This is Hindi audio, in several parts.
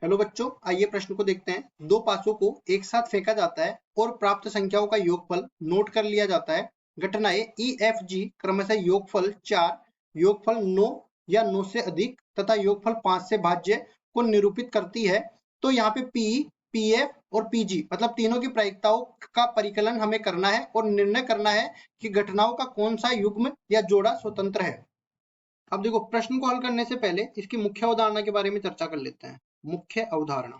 हेलो बच्चों, आइए प्रश्न को देखते हैं। दो पासों को एक साथ फेंका जाता है और प्राप्त संख्याओं का योगफल नोट कर लिया जाता है। घटनाएं ई एफ जी क्रमशः योगफल 4, योगफल 9 या 9 से अधिक तथा योगफल 5 से भाज्य को निरूपित करती है। तो यहाँ पे पी, पी एफ और पीजी मतलब तीनों की प्रायिकताओं का परिकलन हमें करना है और निर्णय करना है कि घटनाओं का कौन सा युग्म या जोड़ा स्वतंत्र है। अब देखो, प्रश्न को हल करने से पहले इसकी मुख्य अवधारणा के बारे में चर्चा कर लेते हैं। मुख्य अवधारणा,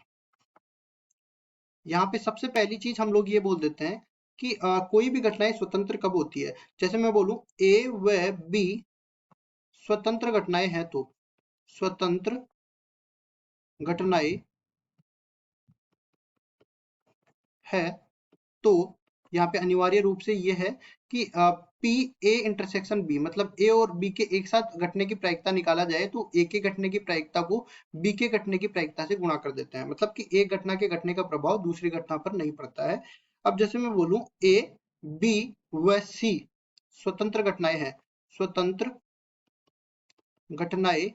यहाँ पे सबसे पहली चीज हम लोग ये बोल देते हैं कि कोई भी घटनाएं स्वतंत्र कब होती है। जैसे मैं बोलूं ए व बी स्वतंत्र घटनाएं हैं, तो स्वतंत्र घटनाएं है तो यहाँ पे अनिवार्य रूप से ये है कि पी ए इंटरसेक्शन बी मतलब ए और बी के एक साथ घटने की प्रायिकता निकाला जाए तो ए के घटने की प्रायिकता को बी के घटने की प्रायिकता से गुणा कर देते हैं। मतलब कि एक घटना के घटने का प्रभाव दूसरी घटना पर नहीं पड़ता है। अब जैसे मैं बोलूं ए बी व सी स्वतंत्र घटनाएं हैं, स्वतंत्र घटनाएं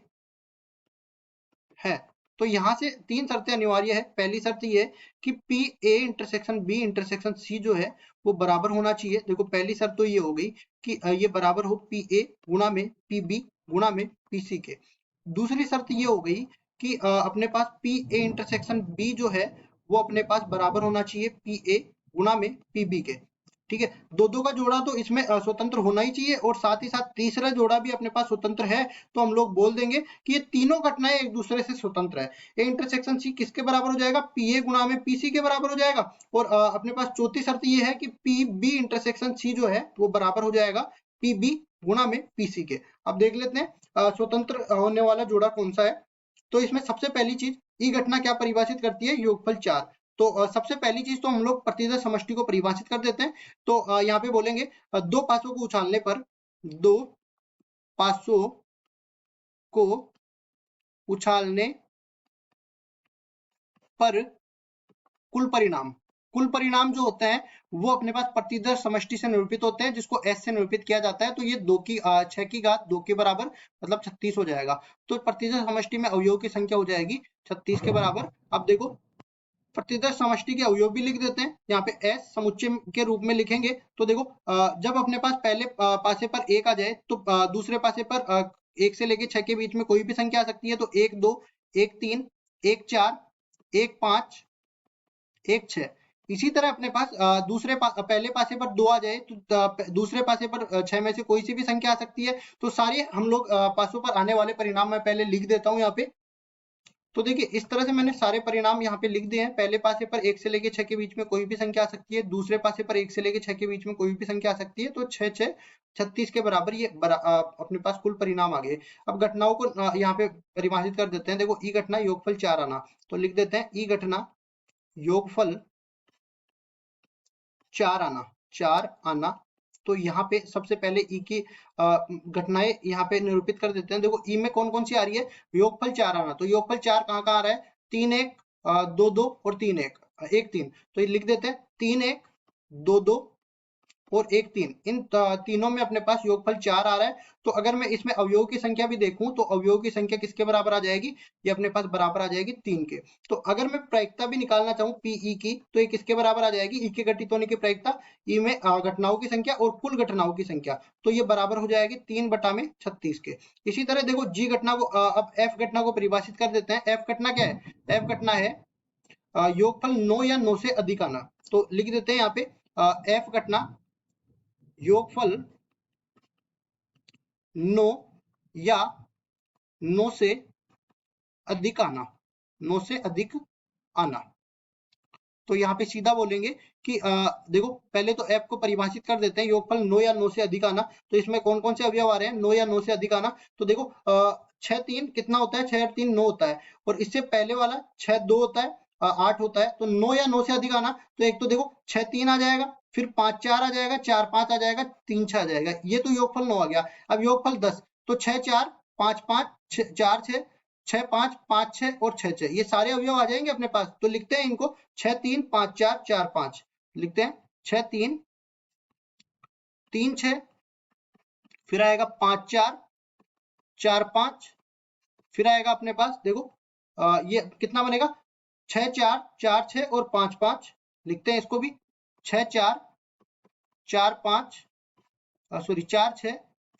है, तो यहाँ से तीन शर्तें अनिवार्य है। पहली शर्त ये है कि P A intersection B intersection C जो है वो बराबर होना चाहिए। देखो, पहली शर्त तो ये हो गई कि ये बराबर हो पी ए गुणा में पी बी गुणा में पी सी के। दूसरी शर्त ये हो गई कि अपने पास पी ए इंटरसेक्शन बी जो है वो अपने पास बराबर होना चाहिए पी ए गुणा में पी बी के। ठीक है, दो दो का जोड़ा तो इसमें स्वतंत्र होना ही चाहिए और साथ ही साथ तीसरा जोड़ा भी अपने पास स्वतंत्र है। तो हम लोग बोल देंगे कि ये तीनों घटनाएं एक दूसरे से स्वतंत्र है। ए इंटरसेक्शन सी किसके बराबर हो जाएगा, पी ए गुणा में पी सी के बराबर हो जाएगा। और अपने पास चौथी शर्त ये है कि पी बी इंटरसेक्शन सी जो है वो बराबर हो जाएगा पी बी गुणा में पी सी के। अब देख लेते हैं स्वतंत्र होने वाला जोड़ा कौन सा है। तो इसमें सबसे पहली चीज, ई घटना क्या परिभाषित करती है, योगफल 4। तो सबसे पहली चीज तो हम लोग प्रतिदर समष्टि को परिभाषित कर देते हैं। तो यहाँ पे बोलेंगे दो पासों को उछालने पर, दो पासों को उछालने पर कुल परिणाम जो होते हैं वो अपने पास प्रतिदर समष्टि से निरूपित होते हैं, जिसको एस से निरूपित किया जाता है। तो ये 6 की घात 2 के बराबर मतलब 36 हो जाएगा। तो प्रतिदर समष्टि में अवयव की संख्या हो जाएगी 36 के बराबर। अब देखो, प्रतिदर समष्टि के अवयव भी लिख देते हैं। यहाँ पे एस समुच्चय के रूप में लिखेंगे। तो देखो, जब अपने पास पहले पासे पर एक आ जाए तो दूसरे पासे पर 1 से लेके 6 के बीच में कोई भी संख्या आ सकती है। तो 1 2 1 3 1 4 1 5 1 6। इसी तरह अपने पास पहले पासे पर 2 आ जाए तो दूसरे पासे पर 6 में से कोई सी भी संख्या आ सकती है। तो सारे हम लोग पासों पर आने वाले परिणाम मैं पहले लिख देता हूँ यहाँ पे। तो देखिए, इस तरह से मैंने सारे परिणाम यहाँ पे लिख दिए हैं। पहले पासे पर 1 से लेके 6 के बीच में कोई भी संख्या आ सकती है, दूसरे पासे पर 1 से लेके 6 के बीच में कोई भी संख्या आ सकती है। तो 6 6 36 के बराबर ये अपने पास कुल परिणाम आ गए। अब घटनाओं को यहाँ पे परिभाषित कर देते हैं। देखो, ई घटना योगफल 4 आना, तो लिख देते हैं ई घटना योगफल 4 आना। तो यहाँ पे सबसे पहले ई की घटनाएं यहाँ पे निरूपित कर देते हैं। देखो, ई में कौन कौन सी आ रही है, योगफल 4 आना। तो योगफल 4 कहाँ कहाँ आ रहा है, 3 1 2 2 और 3 1 1 3। तो ये लिख देते हैं 3 1 2 2 और 1 3। इन तीनों में अपने पास योगफल 4 आ रहा है। तो अगर मैं इसमें अवयव की संख्या भी देखूं तो अवयव की संख्या किसके बराबर आ जाएगी, ये अपने पास बराबर आ जाएगी 3 के। तो अगर मैं प्रायिकता भी निकालना चाहूं पीई की, तो ये किसके बराबर आ जाएगी, ई के घटित होने की प्रायिकता, ई में घटनाओं की संख्या और कुल घटनाओं की संख्या। तो ये बराबर हो जाएगी 3 बटा में 36 के। इसी तरह देखो, जी घटना को अब एफ घटना को परिभाषित कर देते हैं। एफ घटना क्या है, एफ घटना है योगफल 9 या 9 से अधिक आना। तो लिख देते हैं यहाँ पे एफ घटना योगफल 9 या 9 से अधिक आना, 9 से अधिक आना। तो यहाँ पे सीधा बोलेंगे कि देखो, पहले तो एफ को परिभाषित कर देते हैं, योगफल 9 या 9 से अधिक आना। तो इसमें कौन कौन से अवयव आ रहे हैं, 9 या 9 से अधिक आना। तो देखो 6 3 कितना होता है, 6 3 9 होता है। और इससे पहले वाला 6 2 होता है, 8 होता है। तो 9 या 9 से अधिक आना, तो एक तो देखो 6 3 आ जाएगा, फिर 5 4 आ जाएगा, 4 5 आ जाएगा, 3 6 आ जाएगा। ये तो योगफल 9 आ गया। अब योगफल 10, तो 6 4 5 5 4 6 6 5 5 6 और 6 6, ये सारे अवयव आ जाएंगे अपने पास। तो लिखते हैं इनको 6 3 5 4 4 5, लिखते हैं 6 3 3 6, फिर आएगा 5 4 4 5, फिर आएगा अपने पास देखो ये कितना बनेगा 6 4 4 6 और 5 5, लिखते हैं इसको भी 6 4 4 5 सॉरी 4 6,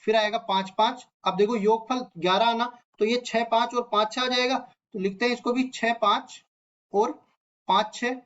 फिर आएगा 5 5। अब देखो योगफल 11 आना, तो ये 6 5 और 5 6 आ जाएगा, तो लिखते हैं इसको भी 6 5 और 5 6,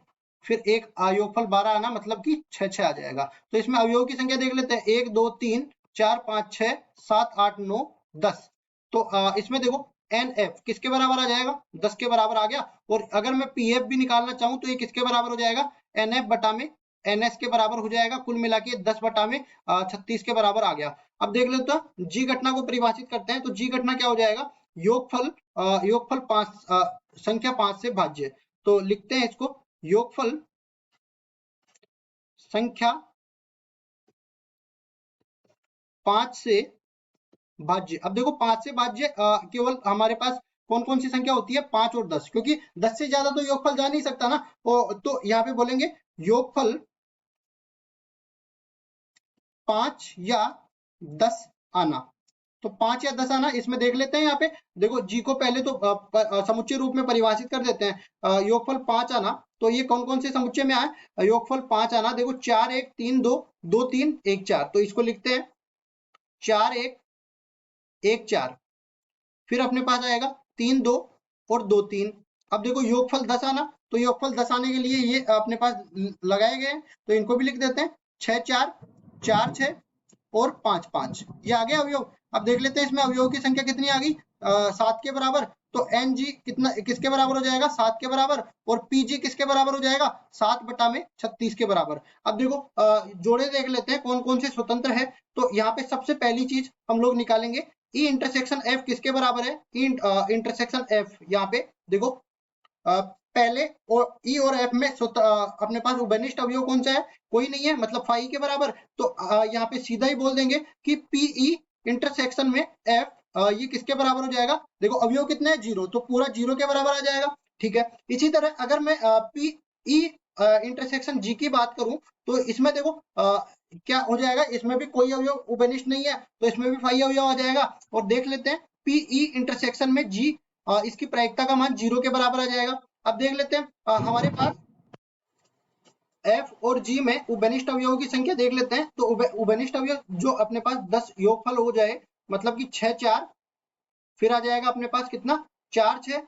फिर एक योगफल 12 आना, मतलब कि 6 6 आ जाएगा। तो इसमें अवयव की संख्या देख लेते हैं 1 2 3 4 5 6 7 8 9 10। तो इसमें देखो NF किसके बराबर आ जाएगा, 10 के बराबर आ गया। और अगर मैं PF भी निकालना चाहूं तो ये किसके बराबर हो जाएगा, NF बटा में NS के बराबर हो जाएगा। कुल मिला के 10 बटा में 36 के बराबर आ गया। अब देख लेते हैं जी घटना को परिभाषित करते हैं, तो जी घटना क्या हो जाएगा, योगफल 5 संख्या 5 से भाज्य। तो लिखते हैं इसको योगफल संख्या 5 से भाज्य। अब देखो 5 से भाज्य केवल हमारे पास कौन कौन सी संख्या होती है, 5 और 10, क्योंकि 10 से ज्यादा तो योगफल जा नहीं सकता ना। तो यहाँ पे बोलेंगे योगफल 5 या 10 आना। तो 5 या 10 आना, इसमें देख लेते हैं। यहाँ पे देखो जी को पहले तो समुच्चय रूप में परिभाषित कर देते हैं। योगफल 5 आना, तो ये कौन कौन से समुच्चय में आए, योगफल 5 आना देखो 4 1 3 2 2 3 1 4, तो इसको लिखते हैं 4 1 1 4, फिर अपने पास आएगा 3 2 और 2 3। अब देखो योगफल 10 आना, तो योगफल 10 आने के लिए ये अपने पास लगाए गए हैं, तो इनको भी लिख देते हैं 6 4 4 6 और 5 5, ये आ गया अवयव। अब देख लेते हैं इसमें अवयव की संख्या कितनी आ गई, 7 के बराबर। तो NG कितना किसके बराबर हो जाएगा, 7 के बराबर, और PG किसके बराबर हो जाएगा, 7 बटा में 36 के बराबर। अब देखो जोड़े देख लेते हैं कौन कौन से स्वतंत्र है। तो यहाँ पे सबसे पहली चीज हम लोग निकालेंगे E इंटरसेक्शन F किसके बराबर है, E इंटरसेक्शन F। यहाँ पे देखो पहले और E और F में अपने पास उभयनिष्ठ अवयव कौन सा है, कोई नहीं है, मतलब फाई के बराबर। तो यहाँ पे सीधा ही बोल देंगे कि PE इंटरसेक्शन में F ये किसके बराबर हो जाएगा, देखो अवयव कितने हैं 0, तो पूरा 0 के बराबर आ जाएगा। ठीक है, इसी तरह अगर मैं PE इंटरसेक्शन G की बात करूं, तो इसमें देखो क्या हो जाएगा, इसमें भी कोई अवयव उभयनिष्ठ नहीं है, तो इसमें भी फाई अवयव आ जाएगा। और देख लेते हैं PE इंटरसेक्शन में G, इसकी प्रायिकता का मान 0 के बराबर आ जाएगा। अब देख लेते हैं हमारे पास F और G में उभयनिष्ठ अवयवों की संख्या देख लेते हैं। तो उभयनिष्ठ अवयव जो अपने पास 10 योगफल हो जाए, मतलब कि 6 4, फिर आ जाएगा अपने पास कितना 4 6,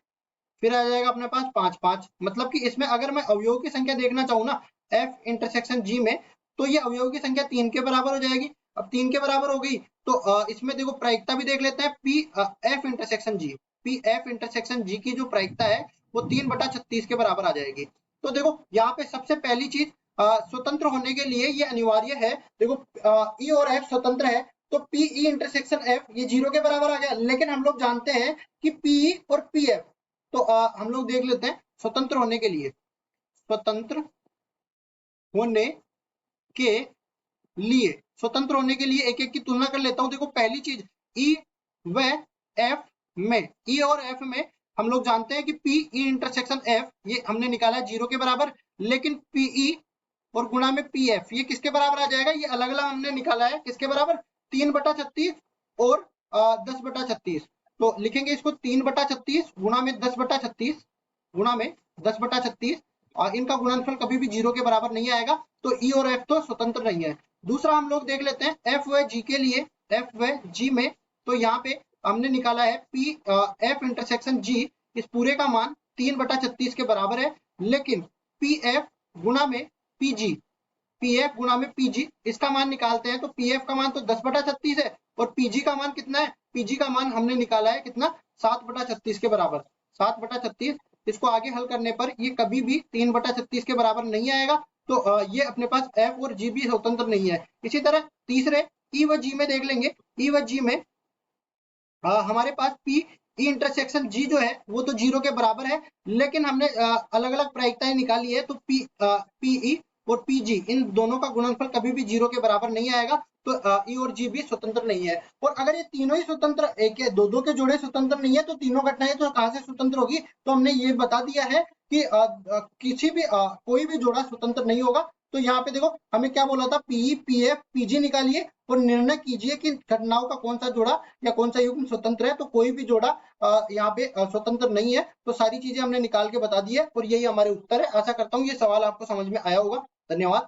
फिर आ जाएगा अपने पास 5 5। मतलब कि इसमें अगर मैं अवयवों की संख्या देखना चाहूँ ना F इंटरसेक्शन G में, तो ये अवयवों की संख्या 3 के बराबर हो जाएगी। अब 3 के बराबर हो गई, तो इसमें देखो प्रायिकता भी देख लेते हैं PF intersection G। PF intersection G की जो प्रायिकता है वो 3 बटा 36 के बराबर आ जाएगी। तो देखो यहाँ पे सबसे पहली चीज स्वतंत्र होने के लिए ये अनिवार्य है। देखो E और F स्वतंत्र है, तो PE इंटरसेक्शन F ये 0 के बराबर आ गया। लेकिन हम लोग जानते हैं कि PE और PF, तो हम लोग देख लेते हैं स्वतंत्र होने के लिए, स्वतंत्र होने के लिए स्वतंत्र होने के लिए एक एक की तुलना कर लेता हूं। देखो पहली चीज E व F में, E और F में हम लोग जानते हैं कि PE इंटरसेक्शन F ये हमने निकाला है 0 के बराबर, लेकिन PE और गुणा में PF ये किसके बराबर आ जाएगा, ये अलग अलग हमने निकाला है किसके बराबर, 3 बटा 36 और 10 बटा 36। तो लिखेंगे इसको 3 बटा 36 गुणा में 10 बटा 36 गुणा में 10 बटा 36, और इनका गुणनफल कभी भी 0 के बराबर नहीं आएगा। तो E और F तो स्वतंत्र नहीं है। दूसरा हम लोग देख लेते हैं F व G के लिए, F व G में, तो यहाँ पे हमने निकाला है F इंटरसेक्शन G, इस पूरे का मान 3 बटा 36 के बराबर है। लेकिन PF गुणा में PG, PF गुणा में PG इसका मान निकालते हैं, तो PF का मान तो 10 बटा 36 है, और PG का मान कितना है, PG का मान हमने निकाला है कितना 7 बटा 36 के बराबर, 7 बटा 36। इसको आगे हल करने पर ये कभी भी 3 बटा 36 के बराबर नहीं आएगा। तो ये अपने पास F और G भी स्वतंत्र नहीं है। इसी तरह तीसरे E व G में देख लेंगे, E व G में हमारे पास P E इंटरसेक्शन G जो है वो तो 0 के बराबर है, लेकिन हमने अलग अलग प्रायिकताएं निकाली है। तो PE और PG इन दोनों का गुणनफल कभी भी 0 के बराबर नहीं आएगा। तो E और G भी स्वतंत्र नहीं है। और अगर ये तीनों ही स्वतंत्र, एक दो दो के जोड़े स्वतंत्र नहीं है, तो तीनों घटनाएं तो कहां से स्वतंत्र होगी, तो हमने ये बता दिया है कि किसी भी कोई भी जोड़ा स्वतंत्र नहीं होगा, तो यहाँ पे देखो हमें क्या बोला था, पीई पीएफ पीजी निकालिए और निर्णय कीजिए कि घटनाओं का कौन सा जोड़ा या कौन सा युग्म स्वतंत्र है। तो कोई भी जोड़ा यहाँ पे स्वतंत्र नहीं है। तो सारी चीजें हमने निकाल के बता दी है और यही हमारे उत्तर है। आशा करता हूँ ये सवाल आपको समझ में आया होगा। धन्यवाद।